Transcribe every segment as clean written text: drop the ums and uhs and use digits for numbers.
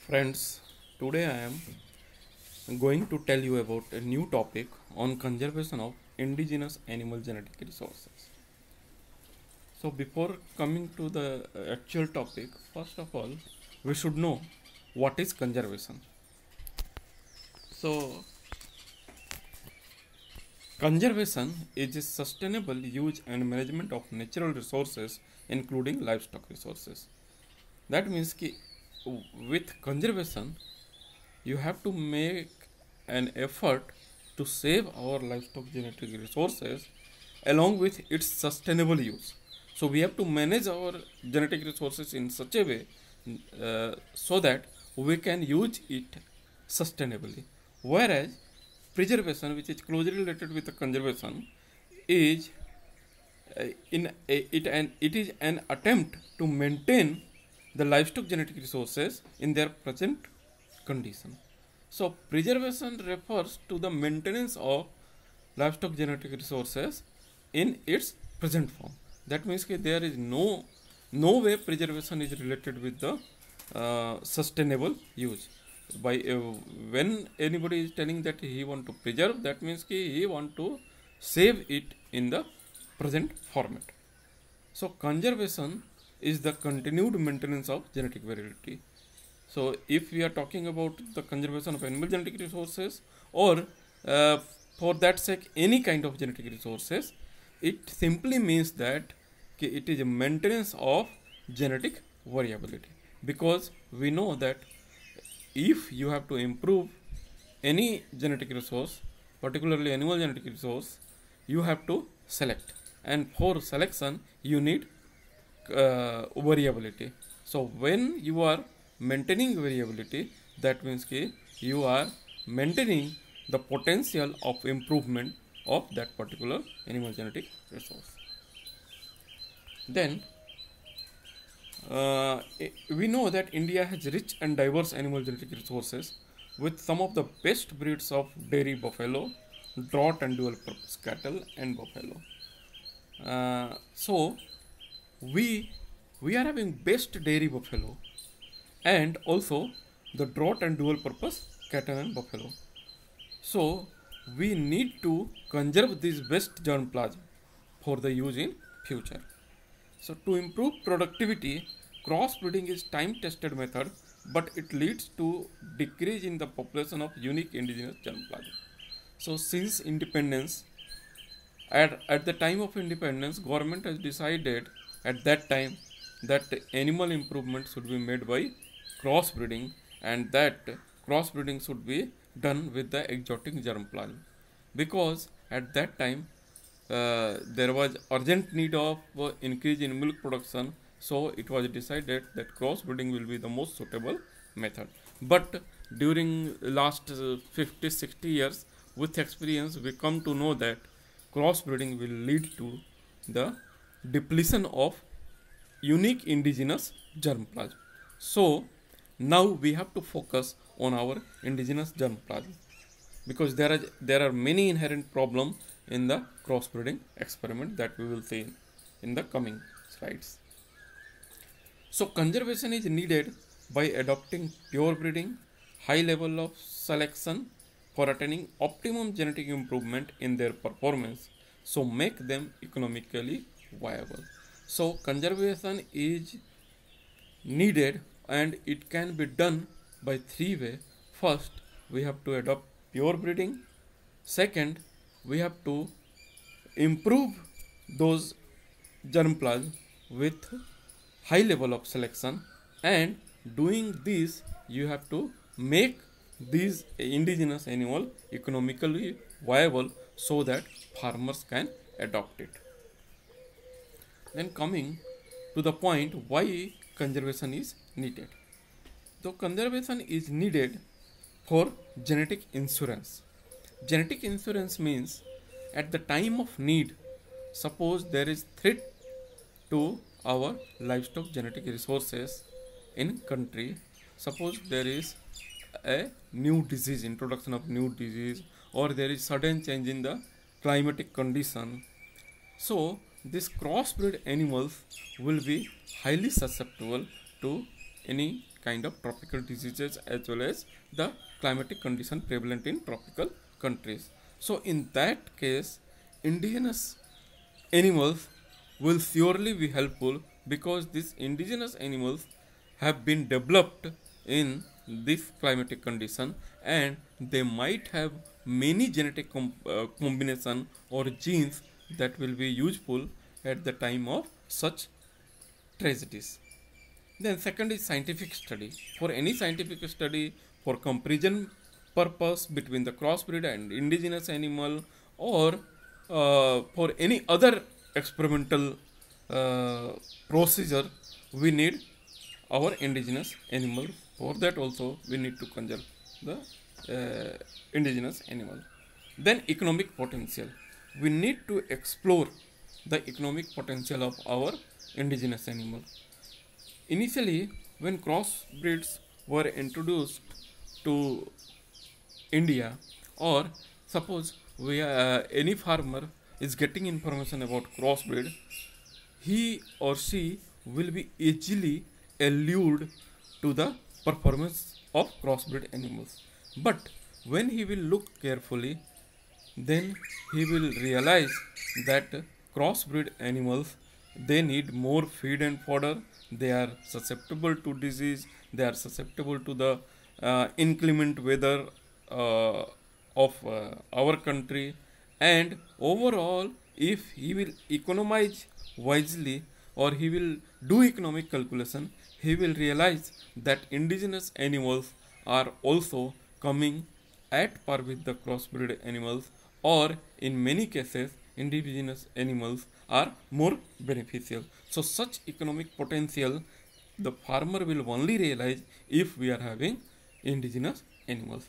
Friends, today I am going to tell you about a new topic on conservation of indigenous animal genetic resources. So, before coming to the actual topic, first of all, we should know what is conservation. So, conservation is a sustainable use and management of natural resources, including livestock resources. That means कि with conservation you have to make an effort to save our livestock genetic resources along with its sustainable use. So we have to manage our genetic resources in such a way so that we can use it sustainably. Whereas preservation, which is closely related with the conservation, is it is an attempt to maintain the livestock genetic resources in their present condition. So preservation refers to the maintenance of livestock genetic resources in its present form. That means that there is no way preservation is related with the sustainable use. By when anybody is telling that he want to preserve, that means that he want to save it in the present format. So conservation is the continued maintenance of genetic variability. So if we are talking about the conservation of animal genetic resources or for that sake any kind of genetic resources, it simply means that it is a maintenance of genetic variability, because we know that if you have to improve any genetic resource, particularly animal genetic resource, you have to select, and for selection you need variability. So when you are maintaining variability, that means that you are maintaining the potential of improvement of that particular animal genetic resource. Then we know that India has rich and diverse animal genetic resources with some of the best breeds of dairy buffalo, drought and dual purpose cattle and buffalo. So we are having best dairy buffalo and also the drought and dual purpose cattle and buffalo. So we need to conserve this best germplasm for the use in future. So to improve productivity, crossbreeding is time tested method, but it leads to decrease in the population of unique indigenous germplasm. So since independence, at the time of independence, government has decided at that time that animal improvement should be made by crossbreeding, and that crossbreeding should be done with the exotic germplasm, because at that time there was urgent need of increase in milk production. So it was decided that crossbreeding will be the most suitable method. But during last 50-60 years, with experience we come to know that crossbreeding will lead to the depletion of unique indigenous germplasm. So now we have to focus on our indigenous germplasm, because there are many inherent problems in the crossbreeding experiment that we will see in the coming slides. So conservation is needed by adopting pure breeding, high level of selection for attaining optimum genetic improvement in their performance, so make them economically viable. So conservation is needed and it can be done by three ways. First, we have to adopt pure breeding. Second, we have to improve those germplasm with high level of selection, and doing this you have to make these indigenous animal economically viable so that farmers can adopt it. Then coming to the point why conservation is needed. So conservation is needed for genetic insurance. Genetic insurance means at the time of need, suppose there is threat to our livestock genetic resources in country, suppose there is a new disease, introduction of new disease, or there is sudden change in the climatic condition. So these crossbred animals will be highly susceptible to any kind of tropical diseases as well as the climatic condition prevalent in tropical countries. So in that case, indigenous animals will surely be helpful, because these indigenous animals have been developed in this climatic condition, and they might have many genetic combination or genes that will be useful at the time of such tragedies. Then second is scientific study. For any scientific study, for comparison purpose between the crossbreed and indigenous animal, or for any other experimental procedure, we need our indigenous animal. For that also we need to conserve the indigenous animal. Then economic potential. We need to explore the economic potential of our indigenous animal. Initially, when crossbreeds were introduced to India, or suppose any farmer is getting information about crossbreed, he or she will be easily allured to the performance of crossbreed animals. But when he will look carefully, then he will realize that crossbreed animals, they need more feed and fodder, they are susceptible to disease, they are susceptible to the inclement weather of our country, and overall, if he will economize wisely, or he will do economic calculation, he will realize that indigenous animals are also coming at par with the crossbreed animals, or in many cases indigenous animals are more beneficial. So such economic potential the farmer will only realize if we are having indigenous animals.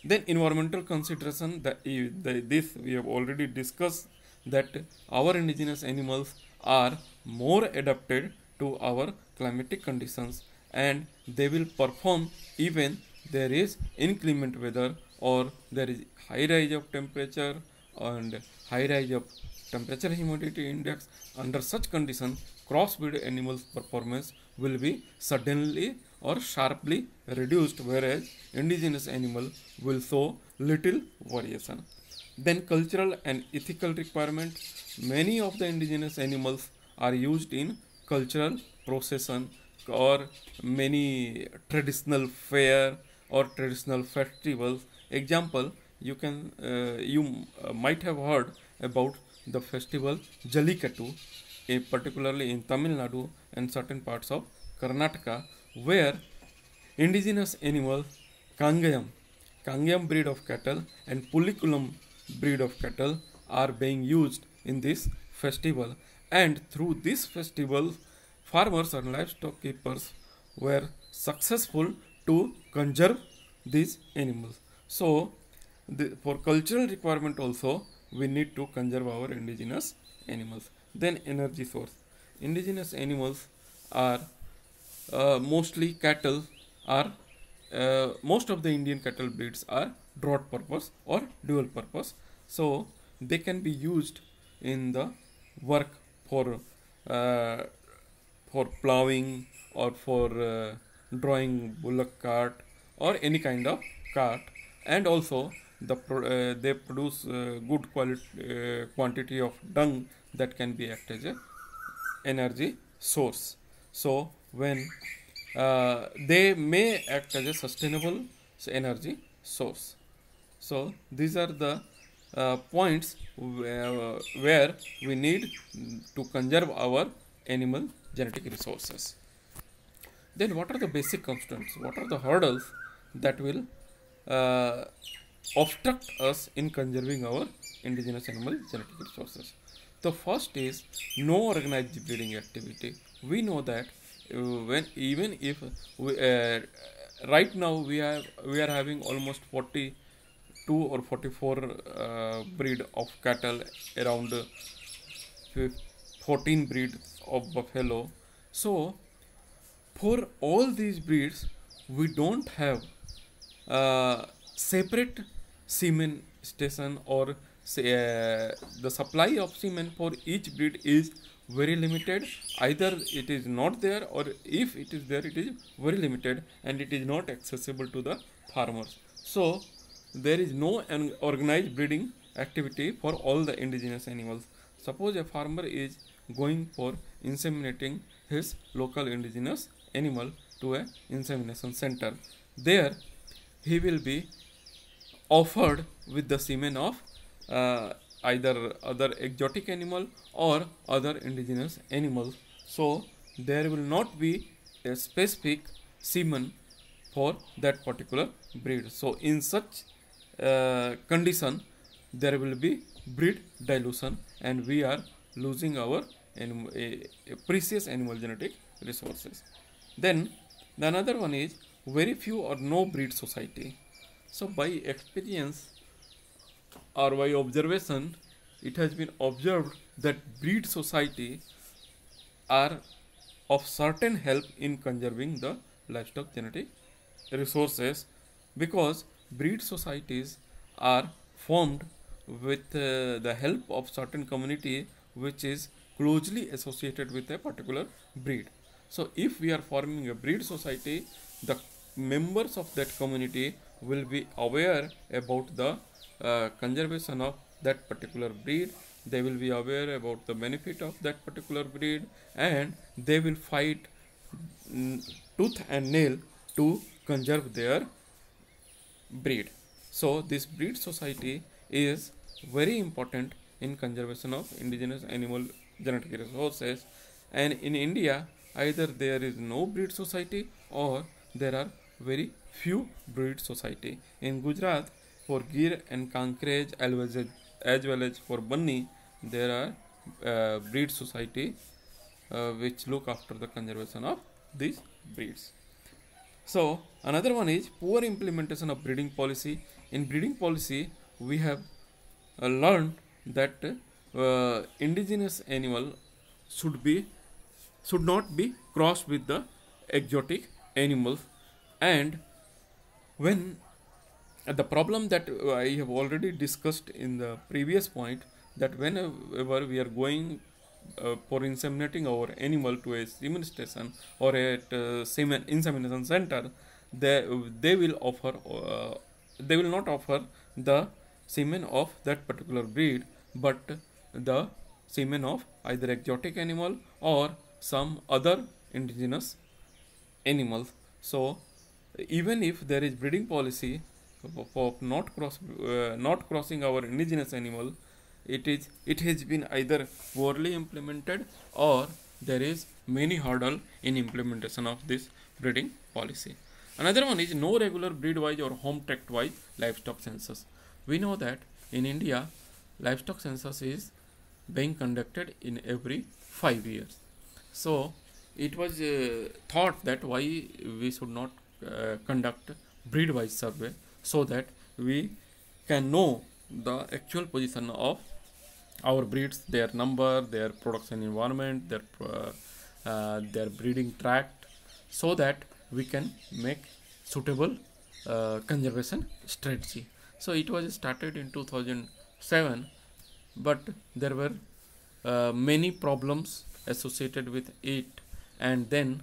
Then environmental consideration, this we have already discussed, that our indigenous animals are more adapted to our climatic conditions, and they will perform even there is inclement weather, or there is high rise of temperature and high rise of temperature humidity index. Under such condition, crossbreed animals performance will be suddenly or sharply reduced, whereas indigenous animal will show little variation. Then cultural and ethical requirement. Many of the indigenous animals are used in cultural procession, or many traditional fair or traditional festivals. Example, you might have heard about the festival Jallikattu, particularly in Tamil Nadu and certain parts of Karnataka, where indigenous animal Kangayam breed of cattle and Puliculam breed of cattle are being used in this festival, and through this festival, farmers and livestock keepers were successful to conserve these animals. So, for cultural requirement also, we need to conserve our indigenous animals. Then energy source. Indigenous animals are mostly cattle are most of the Indian cattle breeds are drought purpose or dual purpose. So they can be used in the work for uh, plowing, or for drawing bullock cart or any kind of cart, and also they produce good quantity of dung that can be act as a energy source. So when they may act as a sustainable energy source. So these are the points where we need to conserve our animal genetic resources. Then what are the basic constraints? What are the hurdles that will uh, obstruct us in conserving our indigenous animal genetic resources? The first is no organized breeding activity. We know that when even if we, right now we are having almost 42 or 44 breed of cattle, around 14 breeds of buffalo. So for all these breeds, we don't have separate semen station, or say, the supply of semen for each breed is very limited. Either it is not there, or if it is there, it is very limited and it is not accessible to the farmers. So there is no an organized breeding activity for all the indigenous animals. Suppose a farmer is going for inseminating his local indigenous animal to a insemination center. There he will be offered with the semen of either other exotic animal or other indigenous animals. So there will not be a specific semen for that particular breed. So in such condition, there will be breed dilution and we are losing our precious animal genetic resources. Then the another one is very few or no breed society. So by experience or by observation, it has been observed that breed society are of certain help in conserving the livestock genetic resources, because breed societies are formed with the help of certain community which is closely associated with a particular breed. So if we are forming a breed society, the members of that community will be aware about the conservation of that particular breed. They will be aware about the benefit of that particular breed, and they will fight tooth and nail to conserve their breed. So this breed society is very important in conservation of indigenous animal genetic resources. And in India, either there is no breed society or there are very few breed society. In Gujarat, for Gir and Kankrej as well as for Banni, there are breed society which look after the conservation of these breeds. So another one is poor implementation of breeding policy. In breeding policy, we have learned that indigenous animal should not be crossed with the exotic animals. And when the problem that I have already discussed in the previous point, that whenever we are going for inseminating our animal to a semen station or at semen insemination center, they will not offer the semen of that particular breed, but the semen of either exotic animal or some other indigenous animals. So even if there is breeding policy for not crossing our indigenous animal, it has been either poorly implemented or there is many hurdle in implementation of this breeding policy. Another one is no regular breed wise or home tract wise livestock census. We know that in India, livestock census is being conducted in every 5 years. So it was thought that why we should not conduct breed wise survey, so that we can know the actual position of our breeds, their number, their production environment, their breeding tract, so that we can make suitable conservation strategy. So it was started in 2007, but there were many problems associated with it, and then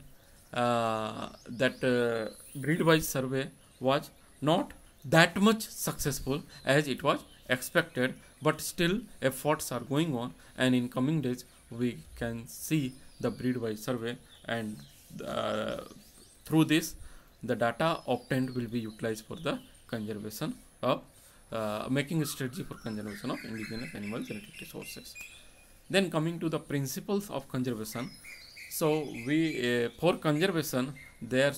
that breed-wise survey was not that much successful as it was expected, but still efforts are going on, and in coming days we can see the breed-wise survey, and through this the data obtained will be utilized for the conservation of making a strategy for conservation of indigenous animal genetic resources. Then coming to the principles of conservation. So we for conservation there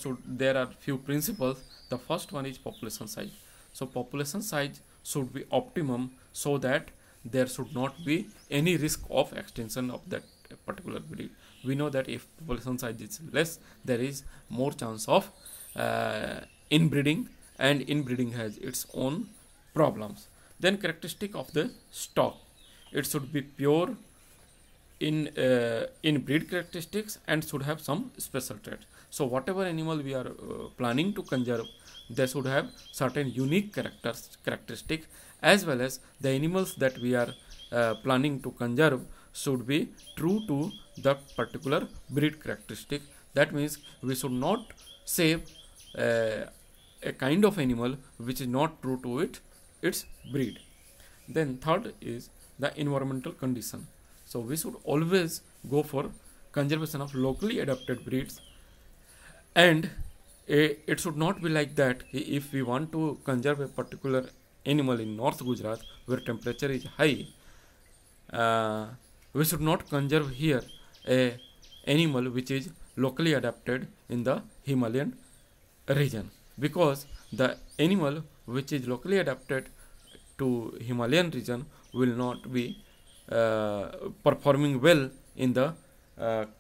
are few principles. The first one is population size. So population size should be optimum, so that there should not be any risk of extinction of that particular breed. We know that if population size is less, there is more chance of inbreeding, and inbreeding has its own problems. Then characteristic of the stock, it should be pure in breed characteristics and should have some special traits. So whatever animal we are planning to conserve, they should have certain unique characteristics, as well as the animals that we are planning to conserve should be true to the particular breed characteristic. That means we should not save a kind of animal which is not true to its breed. Then third is the environmental condition. So we should always go for conservation of locally adapted breeds, and it should not be like that. If we want to conserve a particular animal in North Gujarat where temperature is high, we should not conserve here a animal which is locally adapted in the Himalayan region, because the animal which is locally adapted to Himalayan region will not be performing well in the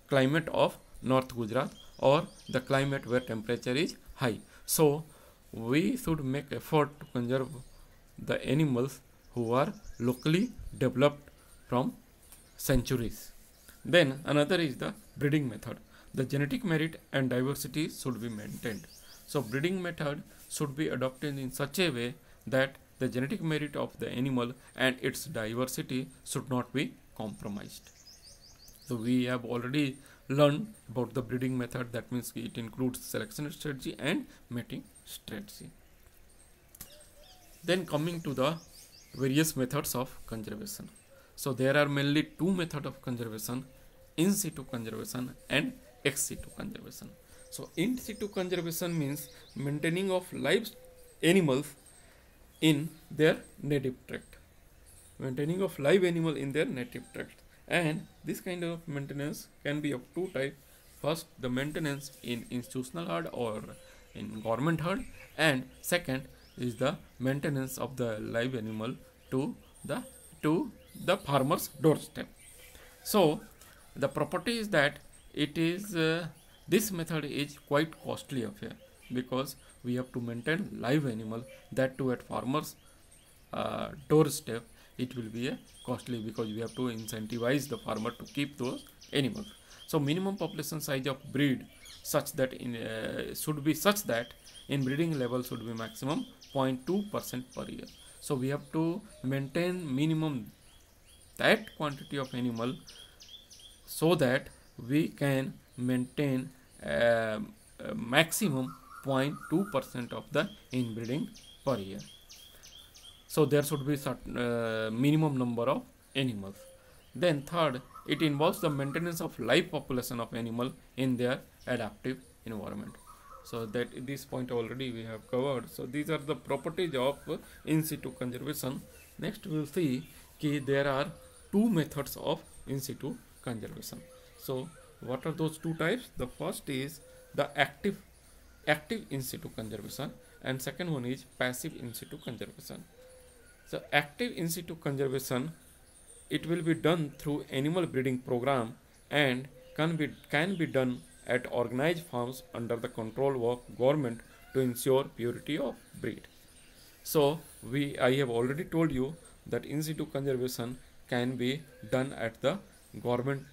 climate of North Gujarat or the climate where temperature is high. So we should make effort to conserve the animals who are locally developed from centuries. Then another is the breeding method. The genetic merit and diversity should be maintained. So breeding method should be adopted in such a way that the genetic merit of the animal and its diversity should not be compromised. So we have already learned about the breeding method. That means it includes selection strategy and mating strategy. Then coming to the various methods of conservation. So there are mainly two methods of conservation: in situ conservation and ex situ conservation. So in situ conservation means maintaining of live animals in their native tract. Maintaining of live animal in their native tract. And this kind of maintenance can be of two types. First, the maintenance in institutional herd or in government herd, and second is the maintenance of the live animal to the farmer's doorstep. So the property is that it is this method is quite costly affair, because we have to maintain live animal, that too at farmer's doorstep. It will be a costly, because we have to incentivize the farmer to keep those animals. So minimum population size of breed such that should be such that inbreeding level should be maximum 0.2% per year. So we have to maintain minimum that quantity of animal so that we can maintain maximum 0.2% of the inbreeding per year. So there should be certain minimum number of animals. Then third, it involves the maintenance of live population of animal in their adaptive environment. So that this point already we have covered. So these are the properties of in situ conservation. Next we will see that there are two methods of in situ conservation. So what are those two types? The first is the active in situ conservation, and second one is passive in situ conservation. So active in situ conservation, it will be done through animal breeding program and can be done at organized farms under the control of government to ensure purity of breed. So I have already told you that in situ conservation can be done at the government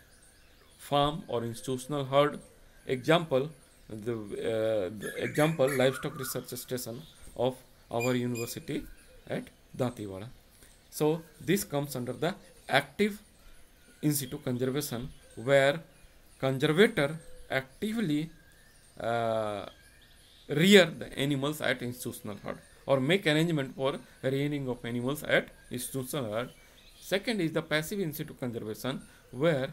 farm or institutional herd. Example, the example livestock research station of our university at Dantewada. So this comes under the active in situ conservation, where conservator actively rear the animals at institutional herd or make arrangement for rearing of animals at institutional herd. Second is the passive in situ conservation, where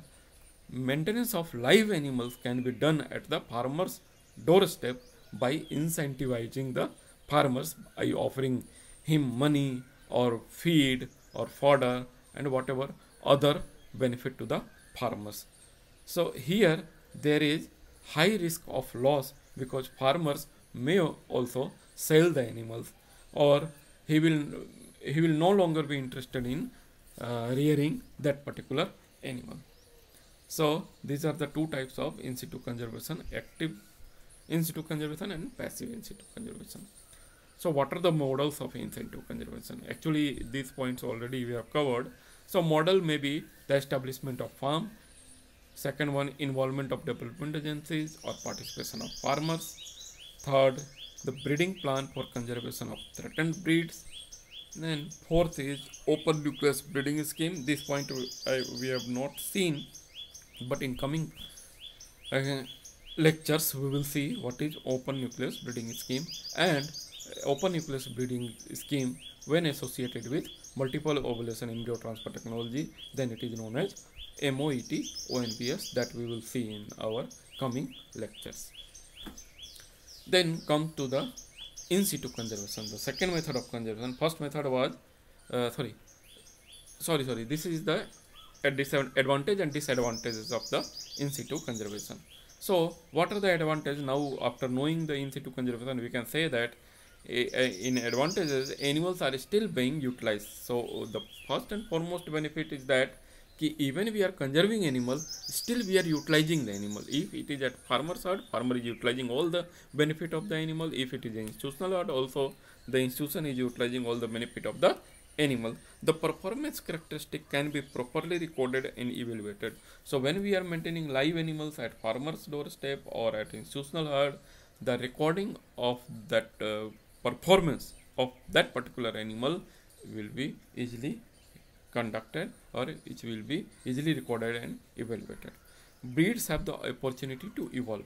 maintenance of live animals can be done at the farmer's doorstep by incentivizing the farmers by offering him money or feed or fodder and whatever other benefit to the farmers. So here there is high risk of loss, because farmers may also sell the animals, or he will no longer be interested in rearing that particular animal. So these are the two types of in situ conservation: active in situ conservation and passive in situ conservation. So what are the models of in situ conservation? Actually these points already we have covered. So model may be the establishment of farm. Second one, involvement of development agencies or participation of farmers. Third, the breeding plan for conservation of threatened breeds. Then fourth is open nucleus breeding scheme. This point we have not seen, but in coming uh, lectures we will see what is open nucleus breeding scheme. And open nucleus breeding scheme, when associated with multiple ovulation embryo transfer technology, then it is known as MOET ONPS, that we will see in our coming lectures. Then come to the in situ conservation, the second method of conservation. First method was sorry, this is the advantage and disadvantages of the in situ conservation. So what are the advantages? Now after knowing the in situ conservation, we can say that in advantages, animals are still being utilized. So the first and foremost benefit is that even we are conserving animal, still we are utilizing the animal. If it is at farmer's herd, farmer is utilizing all the benefit of the animal. If it is institutional herd, also the institution is utilizing all the benefit of the animal. The performance characteristic can be properly recorded and evaluated. So when we are maintaining live animals at farmer's doorstep or at institutional herd, the recording of that performance of that particular animal will be easily conducted, or it will be easily recorded and evaluated. Breeds have the opportunity to evolve.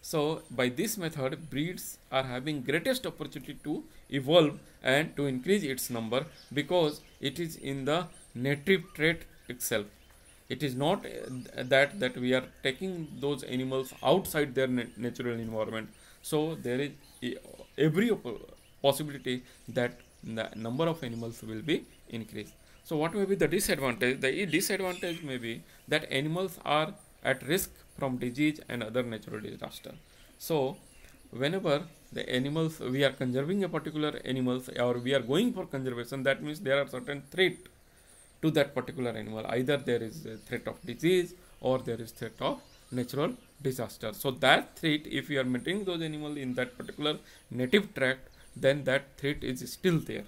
So by this method, breeds are having greatest opportunity to evolve and to increase its number, because it is in the native trait itself. It is not that we are taking those animals outside their natural environment. So there is every possibility that the number of animals will be increased. So what may be the disadvantage? The disadvantage may be that animals are at risk from disease and other natural disaster. So whenever the animals, we are conserving a particular animals, or we are going for conservation, that means there are certain threat to that particular animal. Either there is a threat of disease or there is threat of natural disaster. So that threat, if we are maintaining those animals in that particular native tract, then that threat is still there.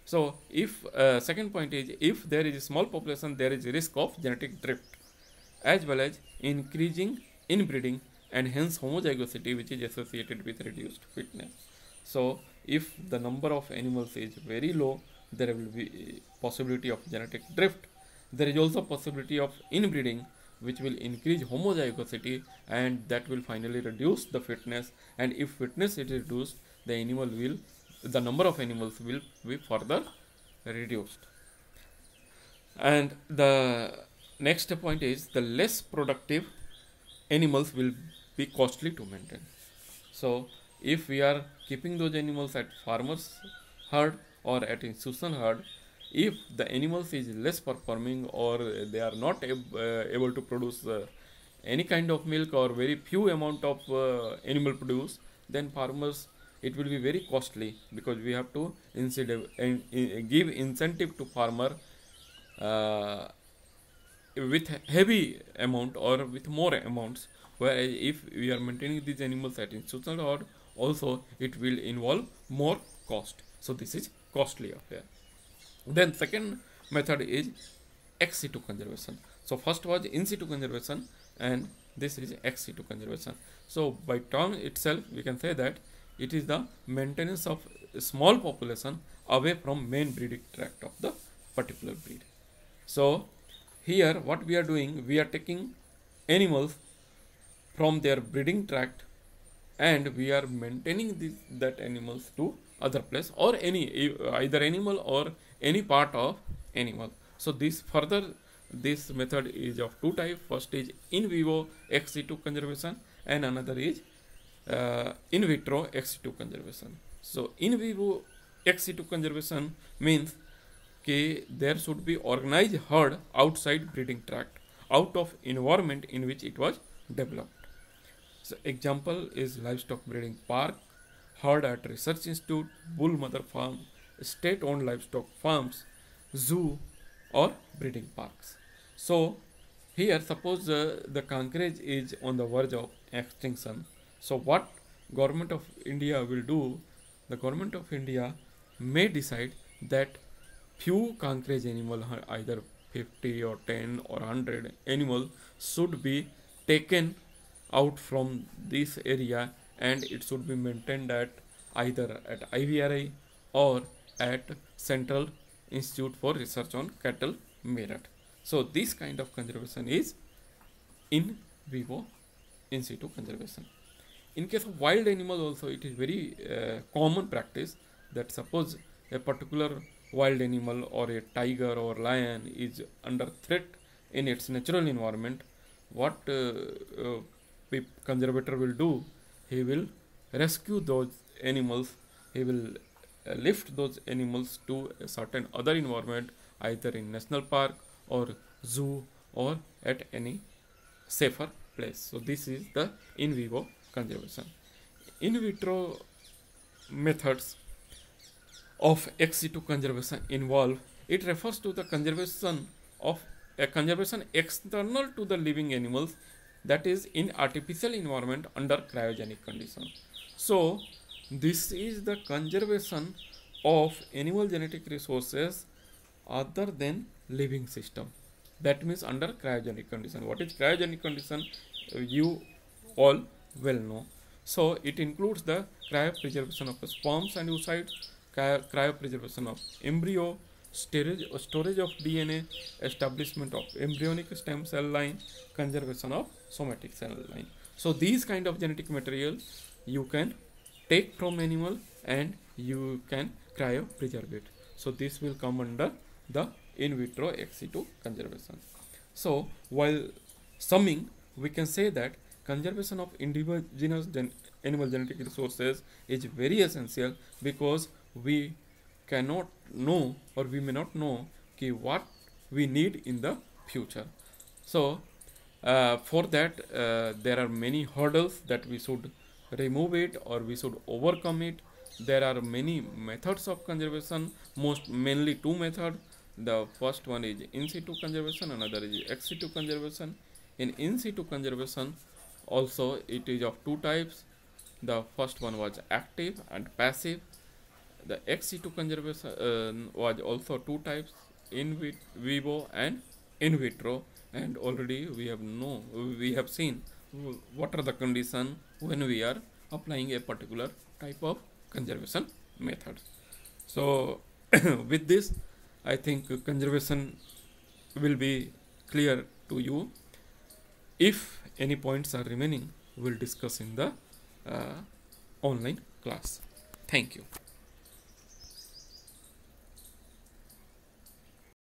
So if second point is, if there is a small population, there is a risk of genetic drift, as well as increasing inbreeding and hence homozygosity, which is associated with reduced fitness. So if the number of animals is very low, there will be possibility of genetic drift. There is also possibility of inbreeding, which will increase homozygosity, and that will finally reduce the fitness. And if fitness is reduced, the number of animals will be further reduced. And the next point is, the less productive animals will be costly to maintain. So if we are keeping those animals at farmers herd or at institutional herd, if the animals is less performing, or they are not able to produce any kind of milk, or very few amount of animal produce, then farmers, it will be very costly, because we have to give incentive to farmer with heavy amount or with more amounts. Whereas if we are maintaining these animals at institutional herd, also it will involve more cost. So this is costly affair. Then second method is ex situ conservation. So first was in situ conservation, and this is ex situ conservation. So by term itself, we can say that it is the maintenance of a small population away from main breeding tract of the particular breed. So here what we are doing, we are taking animals from their breeding tract, and we are maintaining that animals to other place, or either animal or any part of animal. So this method is of two types. First is in vivo ex situ conservation, and another is in vitro ex situ conservation. So in vivo ex situ conservation means there should be organized herd outside breeding tract, out of environment in which it was developed. So example is livestock breeding park, herd at research institute, bull mother farm, state-owned livestock farms, zoo, or breeding parks. So here, suppose the kangaroo is on the verge of extinction. So what government of India will do? The government of India may decide that few kangaroo animal, either 50 or 10 or 100 animal, should be taken out from this area, and it should be maintained at either at IVRI or at Central Institute for Research on Cattle, Meerut. So this kind of conservation is in vivo in situ conservation. In case of wild animals also, it is very common practice that suppose a particular wild animal or a tiger or lion is under threat in its natural environment, what conservator will do, he will rescue those animals, he will lift those animals to a certain other environment, either in national park or zoo or at any safer place. So this is the in vivo conservation. In vitro methods of ex situ conservation involve, it refers to the conservation of a conservation external to the living animals, that is in artificial environment under cryogenic condition. So this is the conservation of animal genetic resources other than living system, that means under cryogenic condition. What is cryogenic condition? You all well know. So it includes the cryopreservation of sperms and oocytes, cryopreservation of embryo, storage of DNA, establishment of embryonic stem cell line, conservation of somatic cell line. So these kind of genetic material you can take from animal and you can cryopreserve it. So this will come under the in vitro ex situ conservation. So while summing, we can say that conservation of indigenous animal genetic resources is very essential, because we cannot know or we may not know what we need in the future. So for that there are many hurdles that we should remove it or we should overcome it. There are many methods of conservation, mainly two methods. The first one is in situ conservation, another is ex situ conservation. In situ conservation also it is of two types. The first one was active and passive. The ex situ conservation was also two types, in vivo and in vitro, and already we have seen what are the conditions when we are applying a particular type of conservation method. So with this, I think conservation will be clear to you. If any points are remaining, we'll discuss in the online class. Thank you.